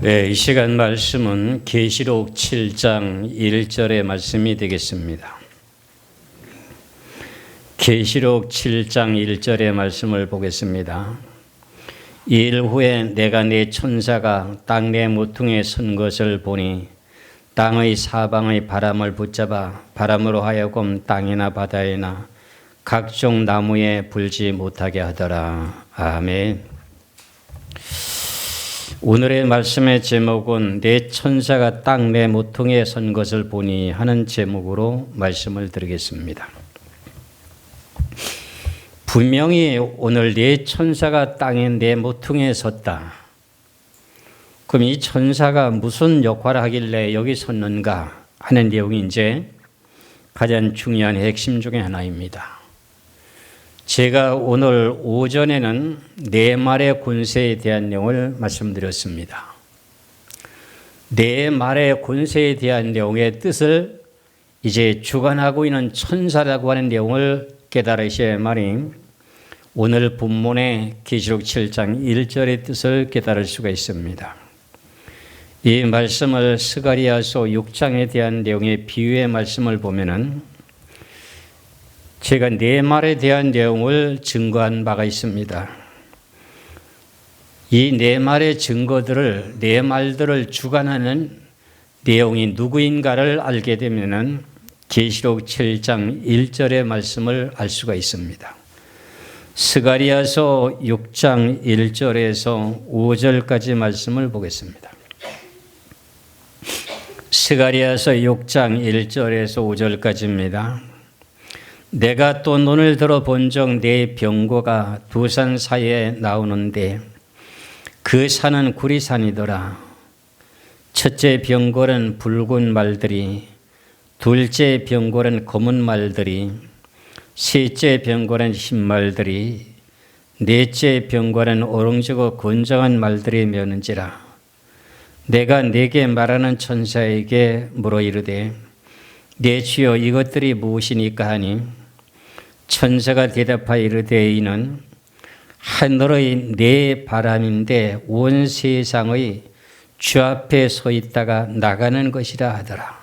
네, 이 시간 말씀은 계시록 7장 1절의 말씀이 되겠습니다. 계시록 7장 1절의 말씀을 보겠습니다. 이일 후에 내가 네 천사가 땅 내 모퉁이에 선 것을 보니 땅의 사방의 바람을 붙잡아 바람으로 하여금 땅이나 바다에나 각종 나무에 불지 못하게 하더라. 아멘. 오늘의 말씀의 제목은 내 천사가 땅 내 모퉁이에 선 것을 보니 하는 제목으로 말씀을 드리겠습니다. 분명히 오늘 내 천사가 땅에 내 모퉁이에 섰다. 그럼 이 천사가 무슨 역할을 하길래 여기 섰는가 하는 내용이 이제 가장 중요한 핵심 중에 하나입니다. 제가 오늘 오전에는 네 말의 권세에 대한 내용을 말씀드렸습니다. 네 말의 권세에 대한 내용의 뜻을 이제 주관하고 있는 천사라고 하는 내용을 깨달으셔야 말이 오늘 본문의 계시록 7장 1절의 뜻을 깨달을 수가 있습니다. 이 말씀을 스가랴서 6장에 대한 내용의 비유의 말씀을 보면은 제가 네 말에 대한 내용을 증거한 바가 있습니다. 이 네 말의 증거들을, 네 말들을 주관하는 내용이 누구인가를 알게 되면은 계시록 7장 1절의 말씀을 알 수가 있습니다. 스가랴서 6장 1절에서 5절까지 말씀을 보겠습니다. 스가랴서 6장 1절에서 5절까지입니다. 내가 또 눈을 들어 본즉 네 병거가 두 산 사이에 나오는데 그 산은 구리산이더라. 첫째 병거는 붉은 말들이, 둘째 병거는 검은 말들이, 셋째 병거는 흰 말들이, 넷째 병거는 오롱지고 건장한 말들이 메는지라. 내가 네게 말하는 천사에게 물어 이르되 내 주여 이것들이 무엇이니까 하니 천사가 대답하여 이르되 이는 하늘의 네 바람인데 온 세상의 주 앞에 서 있다가 나가는 것이라 하더라.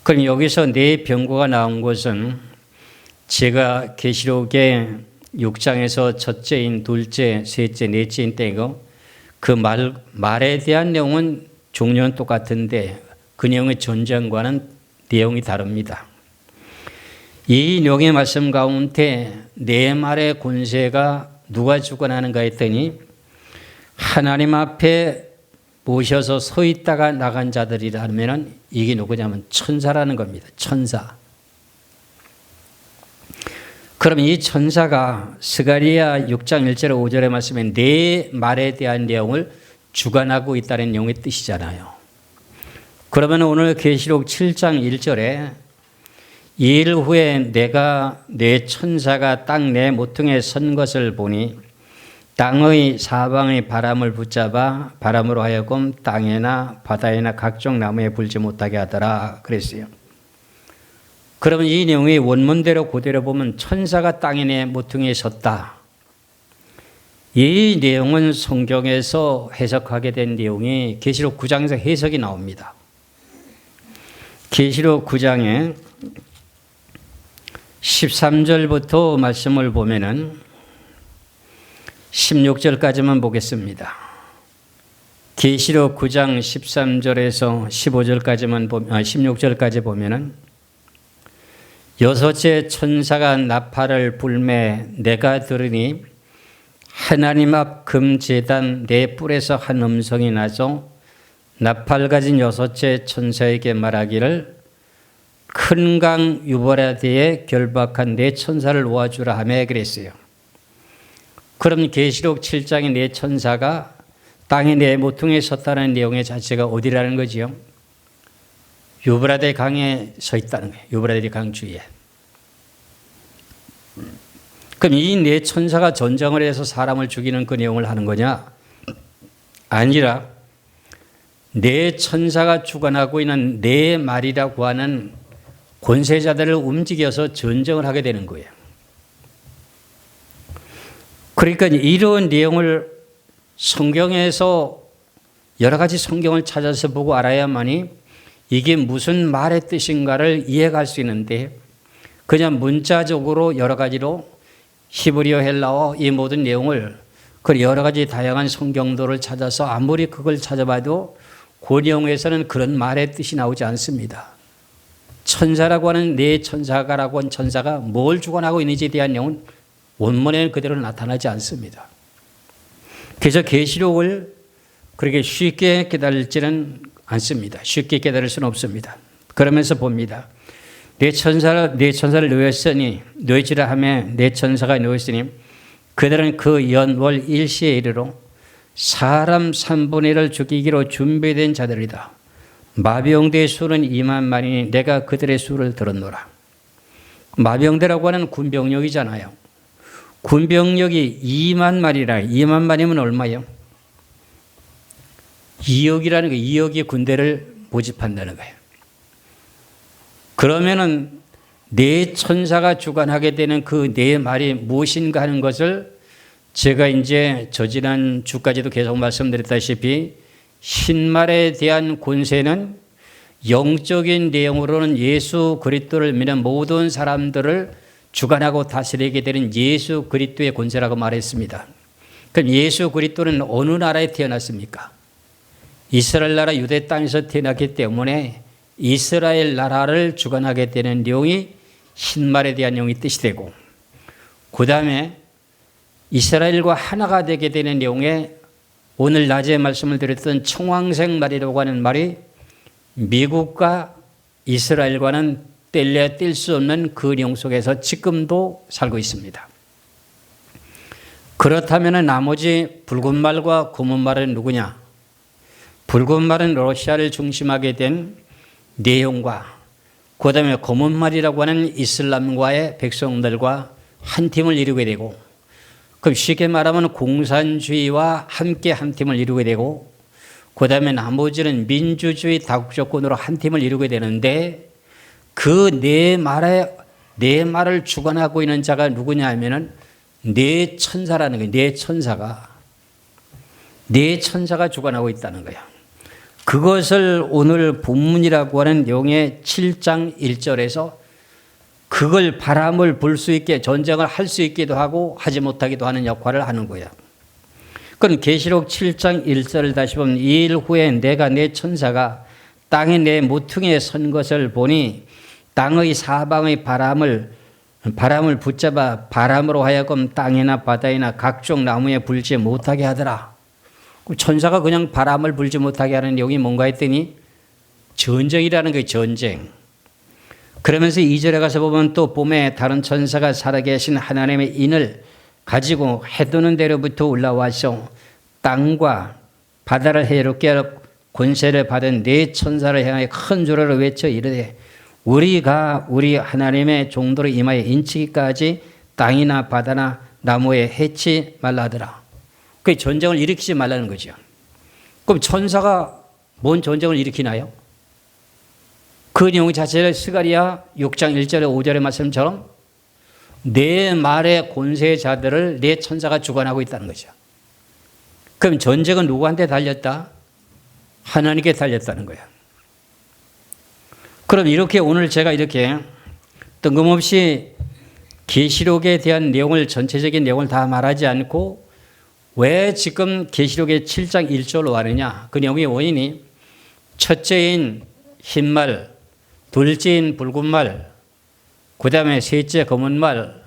그럼 여기서 네 병거가 나온 것은 제가 계시록의 6장에서 첫째인, 둘째, 셋째, 넷째인 때고 그 말에 대한 내용은 종류는 똑같은데 그 내용의 전쟁과는 내용이 다릅니다. 이 내용의 말씀 가운데 네 말의 권세가 누가 주관하는가 했더니 하나님 앞에 모셔서 서 있다가 나간 자들이라면 이게 누구냐면 천사라는 겁니다. 천사. 그럼 이 천사가 스가랴 6장 1절 5절의 말씀에 네 말에 대한 내용을 주관하고 있다는 내용의 뜻이잖아요. 그러면 오늘 계시록 7장 1절에 이일 후에 내가 내 천사가 땅 내 모퉁이에 선 것을 보니 땅의 사방의 바람을 붙잡아 바람으로 하여금 땅에나 바다에나 각종 나무에 불지 못하게 하더라 그랬어요. 그러면 이 내용이 원문대로 그대로 보면 천사가 땅 내 모퉁이에 섰다. 이 내용은 성경에서 해석하게 된 내용이 계시록 9장에서 해석이 나옵니다. 계시록 9장에 13절부터 말씀을 보면은 16절까지만 보겠습니다. 계시록 9장 13절에서 16절까지 보면은 여섯째 천사가 나팔을 불매 내가 들으니 하나님 앞 금제단 네 뿔에서 한 음성이 나서 나팔 가진 여섯째 천사에게 말하기를 큰 강 유브라데에 결박한 네 천사를 놓아주라 하며 그랬어요. 그럼 계시록 7장의 네 천사가 땅에 네 모퉁이에 섰다는 내용의 자체가 어디라는 거지요? 유브라데 강에 서 있다는 거예요. 유브라데 강 주위에. 그럼 이 네 천사가 전쟁을 해서 사람을 죽이는 그 내용을 하는 거냐? 아니라 네 천사가 주관하고 있는 네 말이라고 하는 권세자들을 움직여서 전쟁을 하게 되는 거예요. 그러니까 이런 내용을 성경에서 여러 가지 성경을 찾아서 보고 알아야만이 이게 무슨 말의 뜻인가를 이해할 수 있는데 그냥 문자적으로 여러 가지로 히브리어, 헬라어 이 모든 내용을 그 여러 가지 다양한 성경도를 찾아서 아무리 그걸 찾아봐도 그 내용에서는 그런 말의 뜻이 나오지 않습니다. 천사라고 하는 네 천사가라고 한 천사가 뭘 주관하고 있는지에 대한 내용은 원문에는 그대로 나타나지 않습니다. 그래서 계시록을 그렇게 쉽게 깨달지는 않습니다. 쉽게 깨달을 수는 없습니다. 그러면서 봅니다. 네 천사를 놓였으니 놓이지라 하며 네 천사가 놓였으니 그들은 그 연월 일시에 이르러 사람 3분의 1을 죽이기로 준비된 자들이다. 마병대의 수는 20,000만이니 내가 그들의 수를 들었노라. 마병대라고 하는 군병력이잖아요. 군병력이 20,000마리라. 20,000마리면 얼마예요? 2억이라는 거, 2억의 군대를 모집한다는 거예요. 그러면은 네 천사가 주관하게 되는 그 네 말이 무엇인가 하는 것을 제가 이제 저지난 주까지도 계속 말씀드렸다시피 흰말에 대한 권세는 영적인 내용으로는 예수 그리스도를 믿는 모든 사람들을 주관하고 다스리게 되는 예수 그리스도의 권세라고 말했습니다. 그럼 예수 그리스도는 어느 나라에 태어났습니까? 이스라엘 나라 유대 땅에서 태어났기 때문에 이스라엘 나라를 주관하게 되는 내용이 흰말에 대한 내용이 뜻이 되고 그 다음에 이스라엘과 하나가 되게 되는 내용에 오늘 낮에 말씀을 드렸던 청황색 말이라고 하는 말이 미국과 이스라엘과는 뗄래야 뗄 수 없는 그 내용 속에서 지금도 살고 있습니다. 그렇다면 나머지 붉은 말과 검은 말은 누구냐? 붉은 말은 러시아를 중심하게 된 내용과 그 다음에 검은 말이라고 하는 이슬람과의 백성들과 한 팀을 이루게 되고 그럼 쉽게 말하면 공산주의와 함께 한 팀을 이루게 되고 그 다음에 나머지는 민주주의 다국적군으로 한 팀을 이루게 되는데 그 네 말을 주관하고 있는 자가 누구냐 하면은 네 천사라는 거예요. 네 천사가 주관하고 있다는 거예요. 그것을 오늘 본문이라고 하는 내용의 7장 1절에서 그걸 바람을 불 수 있게 전쟁을 할 수 있기도 하고 하지 못하기도 하는 역할을 하는 거예요. 그건 계시록 7장 1절을 다시 보면 이 일 후에 내가 내 천사가 땅에 내 모퉁이에 선 것을 보니 땅의 사방의 바람을 붙잡아 바람으로 하여금 땅이나 바다이나 각종 나무에 불지 못하게 하더라. 천사가 그냥 바람을 불지 못하게 하는 내용이 뭔가 했더니 전쟁이라는 게 전쟁. 그러면서 2절에 가서 보면 또 봄에 다른 천사가 살아계신 하나님의 인을 가지고 해도는 데로부터 올라와서 땅과 바다를 해롭게 할 권세를 받은 네 천사를 향하여 큰 소리로 외쳐 이르되 우리가 우리 하나님의 종도로 임하여 인치기까지 땅이나 바다나 나무에 해치 말라 하더라. 그 전쟁을 일으키지 말라는 거죠. 그럼 천사가 뭔 전쟁을 일으키나요? 그 내용 자체를 스가랴 6장 1절에 5절의 말씀처럼 네 말의 권세자들을 네 천사가 주관하고 있다는 거죠. 그럼 전쟁은 누구한테 달렸다? 하나님께 달렸다는 거예요. 그럼 이렇게 오늘 제가 이렇게 뜬금없이 계시록에 대한 내용을 전체적인 내용을 다 말하지 않고 왜 지금 계시록의 7장 1절로 왔느냐? 그 내용의 원인이 첫째인 흰말, 둘째인 붉은 말, 그 다음에 셋째 검은 말,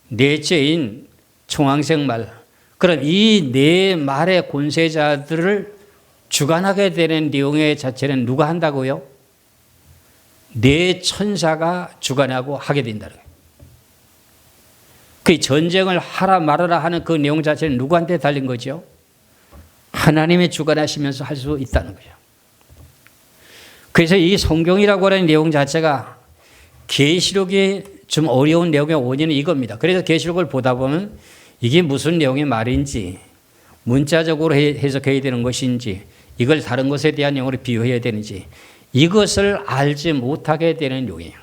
넷째인 청황색 말. 그럼 이 네 말의 권세자들을 주관하게 되는 내용의 자체는 누가 한다고요? 네 천사가 주관하고 하게 된다는 거예요. 그 전쟁을 하라 말아라 하는 그 내용 자체는 누구한테 달린 거죠? 하나님이 주관하시면서 할 수 있다는 거죠. 그래서 이 성경이라고 하는 내용 자체가 계시록이 좀 어려운 내용의 원인은 이겁니다. 그래서 계시록을 보다 보면 이게 무슨 내용의 말인지 문자적으로 해석해야 되는 것인지 이걸 다른 것에 대한 내용으로 비유해야 되는지 이것을 알지 못하게 되는 내용이에요.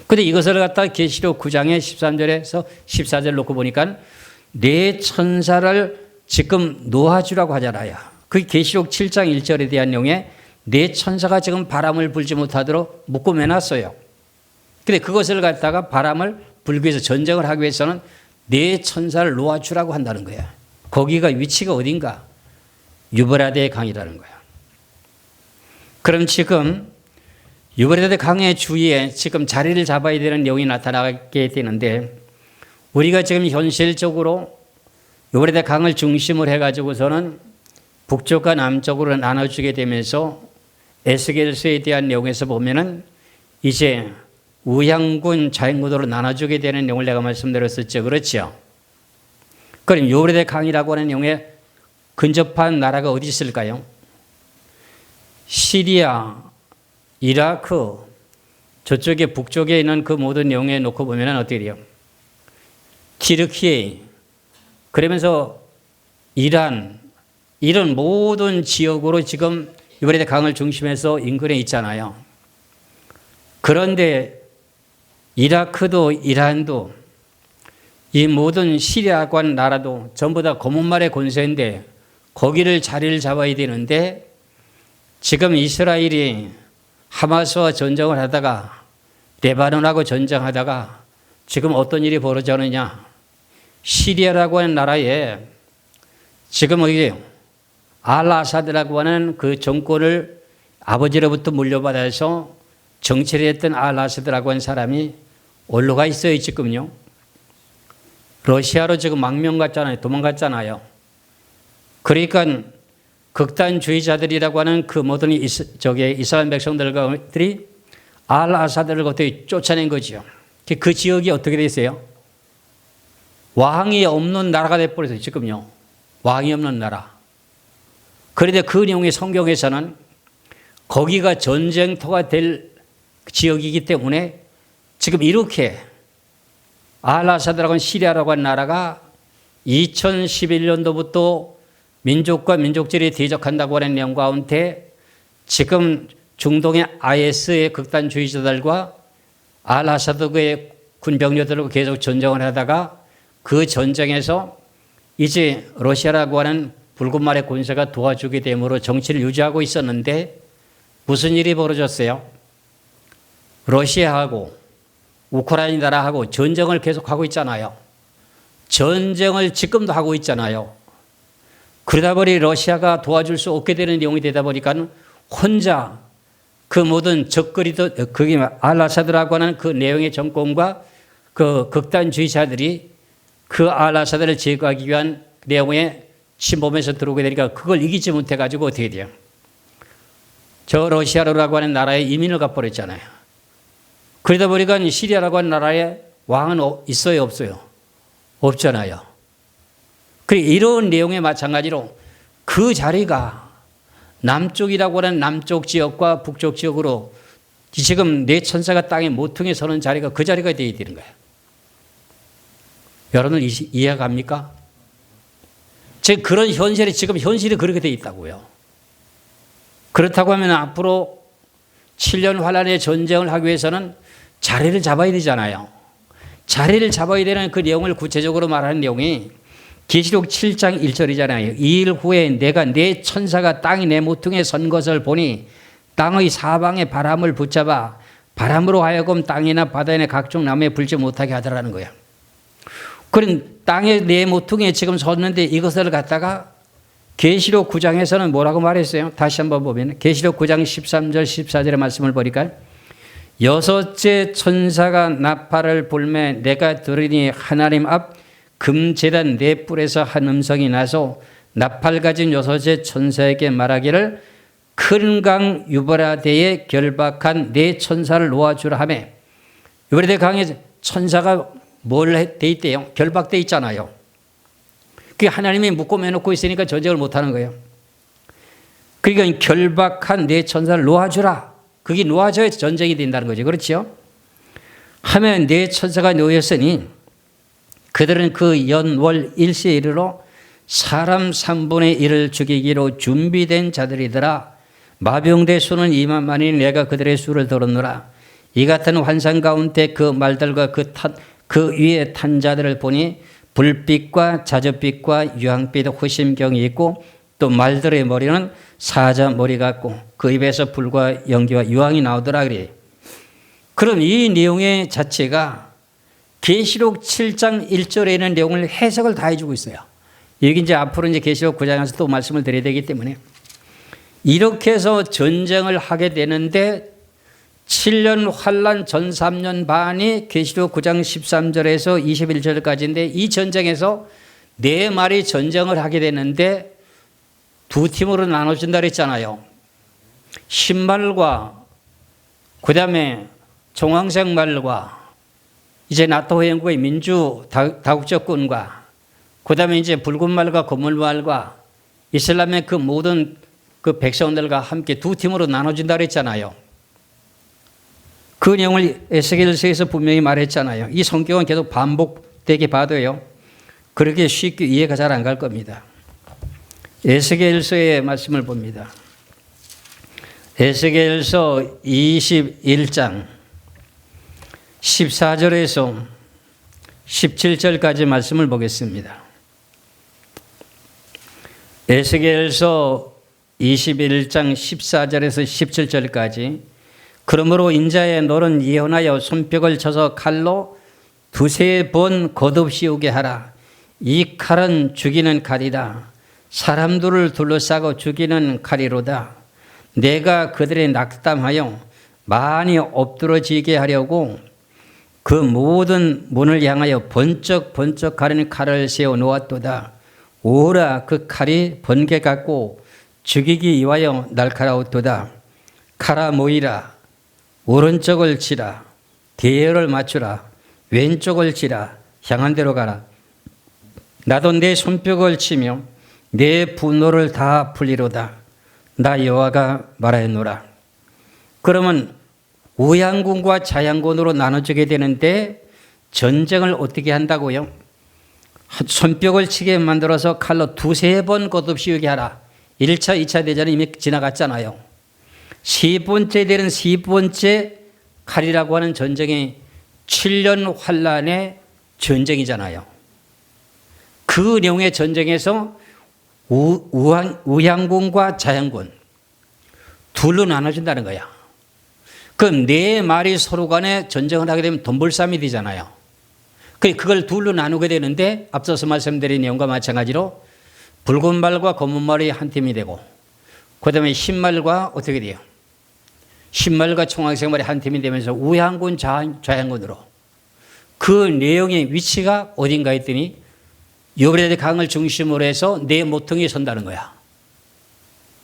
그런데 이것을 갖다 계시록 9장의 13절에서 14절 놓고 보니까 네 천사를 지금 놓아주라고 하잖아요. 그 계시록 7장 1절에 대한 내용에 네 천사가 지금 바람을 불지 못하도록 묶어매놨어요. 근데 그것을 갖다가 바람을 불기 위해서 전쟁을 하기 위해서는 네 천사를 놓아주라고 한다는 거야. 거기가 위치가 어딘가? 유브라데 강이라는 거야. 그럼 지금 유브라데 강의 주위에 지금 자리를 잡아야 되는 내용이 나타나게 되는데, 우리가 지금 현실적으로 유브라데 강을 중심으로 해가지고서는 북쪽과 남쪽으로 나눠주게 되면서 에스겔서에 대한 내용에서 보면은 이제 우양군, 자양구도로 나눠주게 되는 내용을 내가 말씀드렸었죠. 그렇죠? 그럼 유브라데 강이라고 하는 내용에 근접한 나라가 어디 있을까요? 시리아, 이라크, 저쪽에 북쪽에 있는 그 모든 내용에 놓고 보면 어떻게 돼요? 티르키예, 그러면서 이란, 이런 모든 지역으로 지금 유브라데 강을 중심해서 인근에 있잖아요. 그런데 이라크도 이란도 이 모든 시리아관 나라도 전부 다 검은 말의 권세인데 거기를 자리를 잡아야 되는데, 지금 이스라엘이 하마스와 전쟁을 하다가 레바논하고 전쟁하다가 지금 어떤 일이 벌어졌느냐? 시리아라고 하는 나라에 지금 알-아사드라고 하는 그 정권을 아버지로부터 물려받아서 정치를 했던 알-아사드라고 하는 사람이 올라가 있어요, 지금요. 러시아로 지금 망명 갔잖아요. 도망갔잖아요. 그러니까 극단주의자들이라고 하는 그 모든 이스라엘 백성들이 알-아사드를 어떻게 쫓아낸 거죠. 그 지역이 어떻게 됐어요? 왕이 없는 나라가 돼버렸어요, 지금요. 왕이 없는 나라. 그런데 그 내용의 성경에서는 거기가 전쟁터가 될 지역이기 때문에 지금 이렇게 알-아사드라고 하는 시리아라고 하는 나라가 2011년도부터 민족과 민족들이 대적한다고 하는 내용 가운데 지금 중동의 IS의 극단주의자들과 알-아사드의 군병력들과 계속 전쟁을 하다가 그 전쟁에서 이제 러시아라고 하는 붉은 말의 권세가 도와주게 됨으로 정치를 유지하고 있었는데 무슨 일이 벌어졌어요? 러시아하고 우크라이나 나라하고 전쟁을 계속하고 있잖아요. 전쟁을 지금도 하고 있잖아요. 그러다 보니 러시아가 도와줄 수 없게 되는 내용이 되다 보니까 혼자 그 모든 적거리도, 그게 알-아사드라고 하는 그 내용의 정권과 그 극단주의자들이 그 알-아사드를 제거하기 위한 내용에 침범해서 들어오게 되니까 그걸 이기지 못해가지고 어떻게 돼요? 저 러시아라고 하는 나라에 이민을 가버렸잖아요. 그러다 보니까 시리아라고 하는 나라에 왕은 있어요, 없어요? 없잖아요. 이런 내용에 마찬가지로 그 자리가 남쪽이라고 하는 남쪽 지역과 북쪽 지역으로 지금 네 천사가 땅에 모퉁이에 서는 자리가 그 자리가 되어야 되는 거예요. 여러분 이해가 갑니까? 지금 그런 현실이 지금 현실이 그렇게 되어 있다고요. 그렇다고 하면 앞으로 7년 환란의 전쟁을 하기 위해서는 자리를 잡아야 되잖아요. 자리를 잡아야 되는 그 내용을 구체적으로 말하는 내용이 계시록 7장 1절이잖아요. 2일 후에 내가 네 천사가 땅이 내 모퉁이에 선 것을 보니 땅의 사방에 바람을 붙잡아 바람으로 하여금 땅이나 바다에 각종 나무에 불지 못하게 하더라는 거야. 그런 땅에 내 모퉁이에 지금 섰는데 이것을 갖다가 계시록 9장에서는 뭐라고 말했어요? 다시 한번 보면 계시록 9장 13절 14절의 말씀을 보니까 여섯째 천사가 나팔을 불매 내가 들으니 하나님 앞 금제단 네 뿔에서 한 음성이 나서 나팔 가진 여섯째 천사에게 말하기를 큰 강 유브라데에 결박한 네 천사를 놓아주라 하며, 유브라데 강에 천사가 뭘 돼 있대요? 결박돼 있잖아요. 그게 하나님이 묶고 매놓고 있으니까 전쟁을 못하는 거예요. 그러니까 결박한 네 천사를 놓아주라. 그게 놓아져야 전쟁이 된다는 거죠. 그렇죠? 하면 네 천사가 놓였으니 그들은 그 연월 일시에 이르러 사람 3분의 1을 죽이기로 준비된 자들이더라. 마병대 수는 2만만이니 내가 그들의 수를 들었노라. 이 같은 환상 가운데 그 말들과 그 위에 탄 자들을 보니 불빛과 자줏빛과 유황빛 호심경이 있고 또 말들의 머리는 사자 머리 같고 그 입에서 불과 연기와 유황이 나오더라 그래요. 그럼 이 내용의 자체가 계시록 7장 1절에 있는 내용을 해석을 다 해주고 있어요. 여기 이제 앞으로 이제 계시록 9장에서 또 말씀을 드려야 되기 때문에 이렇게 해서 전쟁을 하게 되는데 7년 환란 전 3년 반이 계시록 9장 13절에서 21절까지인데 이 전쟁에서 네 마리 전쟁을 하게 되는데 두 팀으로 나눠진다 그랬잖아요. 흰말과 그다음에 정황색 말과 이제 나토 회원국의 민주 다국적군과 그다음에 이제 붉은 말과 검은 말과 이슬람의 그 모든 그 백성들과 함께 두 팀으로 나눠진다 그랬잖아요. 그 내용을 에스겔서에서 분명히 말했잖아요. 이 성경은 계속 반복되게 봐도요. 그렇게 쉽게 이해가 잘 안 갈 겁니다. 에스겔서의 말씀을 봅니다. 에스겔서 21장 14절에서 17절까지 말씀을 보겠습니다. 에스겔서 21장 14절에서 17절까지 그러므로 인자의 너는 예언하여 손뼉을 쳐서 칼로 두세 번 거듭씌우게 하라. 이 칼은 죽이는 칼이다. 사람들을 둘러싸고 죽이는 칼이로다. 내가 그들의 낙담하여 많이 엎드러지게 하려고 그 모든 문을 향하여 번쩍 가는 칼을 세워 놓았도다. 오라 그 칼이 번개 같고 죽이기 위하여 날카로웠도다. 칼아 모이라. 오른쪽을 치라. 대열을 맞추라. 왼쪽을 치라. 향한 대로 가라. 나도 내 손뼉을 치며 내 분노를 다 풀리로다. 나 여호와가 말하였노라. 그러면 우양군과 자양군으로 나눠지게 되는데 전쟁을 어떻게 한다고요? 손뼉을 치게 만들어서 칼로 두세 번 거듭씌우게 하라. 1차, 2차 대전은 이미 지나갔잖아요. 세 번째 되는 세 번째 칼이라고 하는 전쟁이 7년 환란의 전쟁이잖아요. 그 내용의 전쟁에서 우양군과 자양군 둘로 나눠진다는 거야. 그럼 네 마리 서로 간에 전쟁을 하게 되면 돈벌싸움이 되잖아요. 그걸 둘로 나누게 되는데 앞서서 말씀드린 내용과 마찬가지로 붉은 말과 검은 말이 한 팀이 되고 그 다음에 흰 말과 어떻게 돼요? 흰 말과 청황색 말이 한 팀이 되면서 우양군, 좌양군으로 그 내용의 위치가 어딘가 했더니 유브라데 강을 중심으로 해서 네 모퉁이 선다는 거야.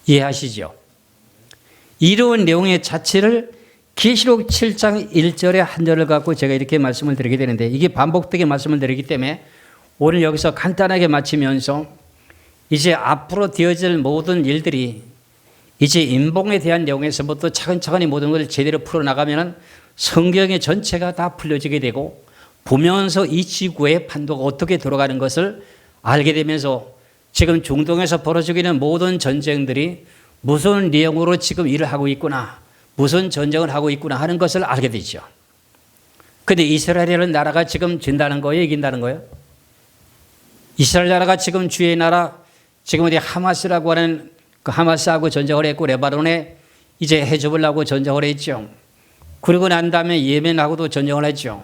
이해하시죠? 이런 내용의 자체를 계시록 7장 1절의 한 절을 갖고 제가 이렇게 말씀을 드리게 되는데 이게 반복되게 말씀을 드리기 때문에 오늘 여기서 간단하게 마치면서 이제 앞으로 되어질 모든 일들이 이제 인봉에 대한 내용에서부터 차근차근히 모든 것을 제대로 풀어나가면 성경의 전체가 다 풀려지게 되고 보면서 이 지구의 판도가 어떻게 돌아가는 것을 알게 되면서 지금 중동에서 벌어지고 있는 모든 전쟁들이 무슨 내용으로 지금 일을 하고 있구나, 무슨 전쟁을 하고 있구나 하는 것을 알게 되죠. 그런데 이스라엘이라는 나라가 지금 진다는 거예요? 이긴다는 거예요? 이스라엘 나라가 지금 주의 나라, 지금 어디 하마스라고 하는 그 하마스하고 전쟁을 했고 레바논에 이제 헤즈볼라하고 전쟁을 했죠. 그리고 난 다음에 예멘하고도 전쟁을 했죠.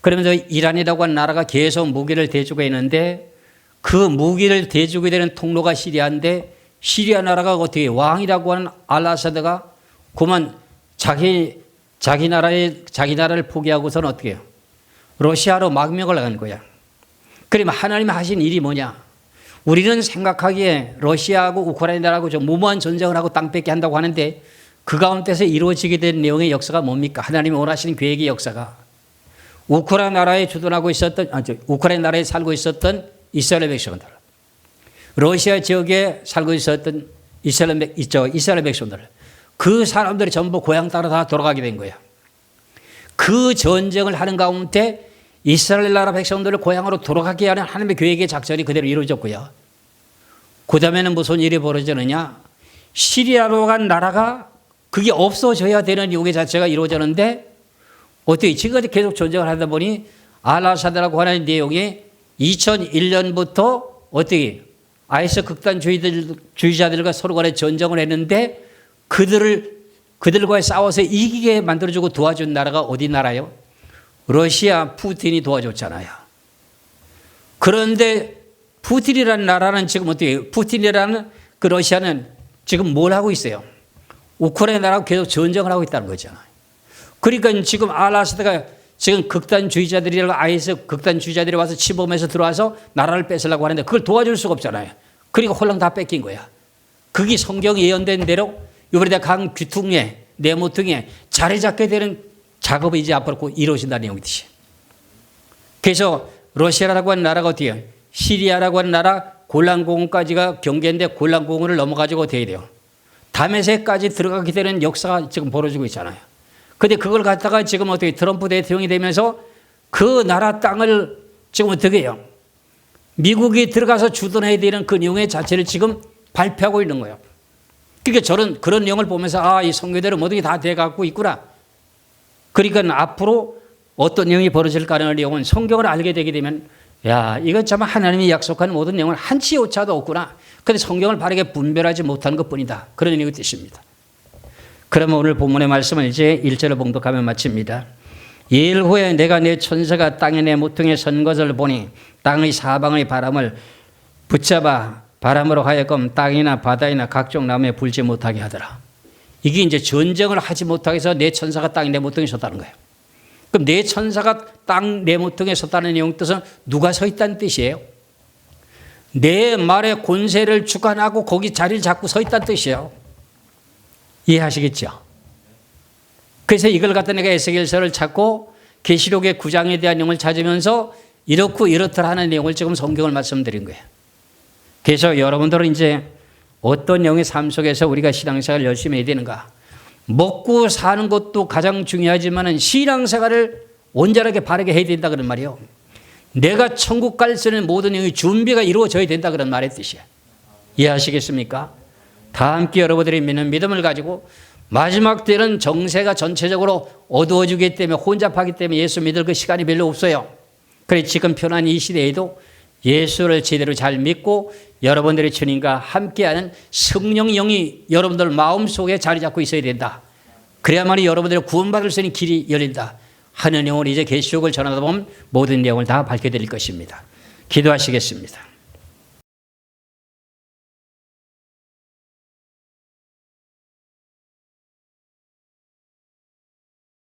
그러면서 이란이라고 하는 나라가 계속 무기를 대주고 있는데 그 무기를 대주게 되는 통로가 시리아인데 시리아 나라가 어떻게 왕이라고 하는 알아사드가 그만 자기 나라를 포기하고서는 어떻게 해요? 러시아로 망명을 한 거야. 그러면 하나님이 하신 일이 뭐냐? 우리는 생각하기에 러시아하고 우크라이나하고 좀 무모한 전쟁을 하고 땅 뺏기 한다고 하는데 그 가운데서 이루어지게 된 내용의 역사가 뭡니까? 하나님이 원하시는 계획의 역사가 우크라이나 나라에 주둔하고 있었던, 우크라이나 나라에 살고 있었던 이스라엘 백성들, 러시아 지역에 살고 있었던 이스라엘 백성들, 그 사람들이 전부 고향 따라 다 돌아가게 된 거야. 그 전쟁을 하는 가운데 이스라엘 나라 백성들을 고향으로 돌아가게 하는 하나님의 계획의 작전이 그대로 이루어졌고요. 그 다음에는 무슨 일이 벌어지느냐? 시리아로 간 나라가 그게 없어져야 되는 요구 자체가 이루어졌는데 어떻게 지금까지 계속 전쟁을 하다 보니 알아사드라고 하는 내용이 2001년부터 어떻게 IS 극단주의자들과 서로 간에 전쟁을 했는데 그들과의 싸워서 이기게 만들어주고 도와준 나라가 어디 나라요? 러시아 푸틴이 도와줬잖아요. 그런데 푸틴이라는 나라는 지금 어떻게 해요? 푸틴이라는 그 러시아는 지금 뭘 하고 있어요? 우크라이나라고 계속 전쟁을 하고 있다는 거잖아요. 그러니까 지금 알아서다가 지금 극단주의자들이라고 IS 극단주의자들이 와서 침범해서 들어와서 나라를 뺏으려고 하는데 그걸 도와줄 수가 없잖아요. 그러니까 홀랑 다 뺏긴 거야. 그게 성경이 예언된 대로 이번에 강 귀퉁이에 네모퉁이에 자리 잡게 되는 작업이 이제 앞으로 꼭 이루어진다는 내용이듯이. 그래서 러시아라고 하는 나라가 어떻게 해요? 시리아라고 하는 나라 골란공원까지가 경계인데 골란공원을 넘어가지고 어떻게 돼요? 다메섹까지 들어가게 되는 역사가 지금 벌어지고 있잖아요. 근데 그걸 갖다가 지금 어떻게 트럼프 대통령이 되면서 그 나라 땅을 지금 어떻게 해요? 미국이 들어가서 주둔해야 되는 그 내용의 자체를 지금 발표하고 있는 거예요. 그러니까 그런 내용을 보면서 이 성경대로 모든 게 다 돼갖고 있구나. 그러니까 앞으로 어떤 내용이 벌어질까라는 내용은 성경을 알게 되게 되면 이건 참 하나님이 약속한 모든 내용은 한치 오차도 없구나. 그런데 성경을 바르게 분별하지 못하는 것뿐이다. 그런 내용의 뜻입니다. 그러면 오늘 본문의 말씀을 이제 1절을 봉독하며 마칩니다. 이일 후에 내가 내 천사가 땅의 내 모퉁이에 선 것을 보니 땅의 사방의 바람을 붙잡아 바람으로 하여금 땅이나 바다이나 각종 나무에 불지 못하게 하더라. 이게 이제 전쟁을 하지 못하게 해서 내 천사가 땅의 내 모퉁이에 섰다는 거예요. 그럼 내 천사가 땅 내 모퉁이에 섰다는 내용 뜻은 누가 서 있다는 뜻이에요? 내 말의 권세를 주관하고 거기 자리를 잡고 서 있다는 뜻이에요. 이해하시겠죠? 그래서 이걸 갖다 내가 에스겔서를 찾고 계시록의 9장에 대한 내용을 찾으면서 이렇고 이렇더라 하는 내용을 지금 성경을 말씀드린 거예요. 그래서 여러분들은 이제 어떤 영의 삶 속에서 우리가 신앙생활을 열심히 해야 되는가? 먹고 사는 것도 가장 중요하지만 신앙생활을 온전하게 바르게 해야 된다 그런 말이에요. 내가 천국 갈 수 있는 모든 영의 준비가 이루어져야 된다 그런 말의 뜻이에요. 이해하시겠습니까? 다 함께 여러분들이 믿는 믿음을 가지고 마지막 때는 정세가 전체적으로 어두워지기 때문에 혼잡하기 때문에 예수 믿을 그 시간이 별로 없어요. 그래 지금 편한 이 시대에도 예수를 제대로 잘 믿고 여러분들의 주님과 함께하는 성령 영이 여러분들 마음속에 자리 잡고 있어야 된다. 그래야만이 여러분들이 구원받을 수 있는 길이 열린다 하는 내용을 이제 계시록을 전하다 보면 모든 내용을 다 밝혀드릴 것입니다. 기도하시겠습니다.